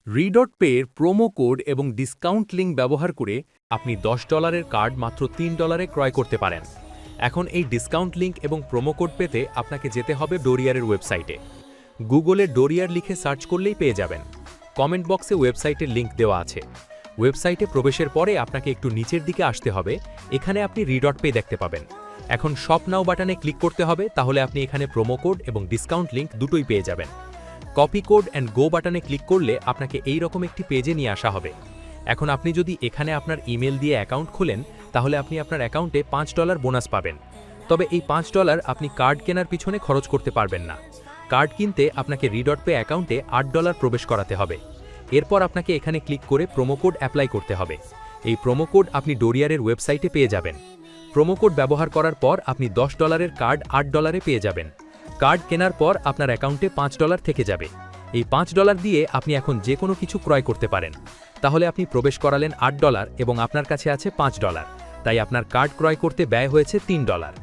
রি.পে এর promo code এবং discount link ব্যবহার করে আপনি $10 কার্ড মাত্র $3 ক্রয় করতে পারেন। এখন এই ডিসকাউন্ট লিঙ্ক এবং প্রোমো কোড পেতে আপনাকে যেতে হবে ডোরিয়ারের ওয়েবসাইটে। গুগলে ডোরিয়ার লিখে সার্চ করলেই পেয়ে যাবেন। কমেন্ট বক্সে ওয়েবসাইটের লিঙ্ক দেওয়া আছে। ওয়েবসাইটে প্রবেশের পরে আপনাকে একটু নিচের দিকে আসতে হবে। এখানে আপনি রি.পে দেখতে পাবেন। এখন শপ নাও বাটনে ক্লিক করতে হবে, তাহলে আপনি এখানে প্রোমো কোড এবং ডিসকাউন্ট লিঙ্ক দুটোই পেয়ে যাবেন। কপি কোড অ্যান্ড গো বাটনে ক্লিক করলে আপনাকে এই রকম একটি পেজে নিয়ে আসা হবে। এখন আপনি যদি এখানে আপনার ইমেল দিয়ে অ্যাকাউন্ট খোলেন, তাহলে আপনি আপনার অ্যাকাউন্টে $5 বোনাস পাবেন। তবে এই $5 আপনি কার্ড কেনার পিছনে খরচ করতে পারবেন না। কার্ড কিনতে আপনাকে রি.পে অ্যাকাউন্টে $8 প্রবেশ করাতে হবে। এরপর আপনাকে এখানে ক্লিক করে প্রোমো কোড অ্যাপ্লাই করতে হবে। এই প্রোমো কোড আপনি ডোরিয়ারের ওয়েবসাইটে পেয়ে যাবেন। প্রোমো কোড ব্যবহার করার পর আপনি $10 কার্ড $8 পেয়ে যাবেন। কার্ড কেনার পর আপনার অ্যাকাউন্টে $5 থেকে যাবে। এই $5 দিয়ে আপনি এখন যে কোনো কিছু ক্রয় করতে পারেন। তাহলে আপনি প্রবেশ করালেন $8 এবং আপনার কাছে আছে $5, তাই আপনার কার্ড ক্রয় করতে ব্যয় হয়েছে $3।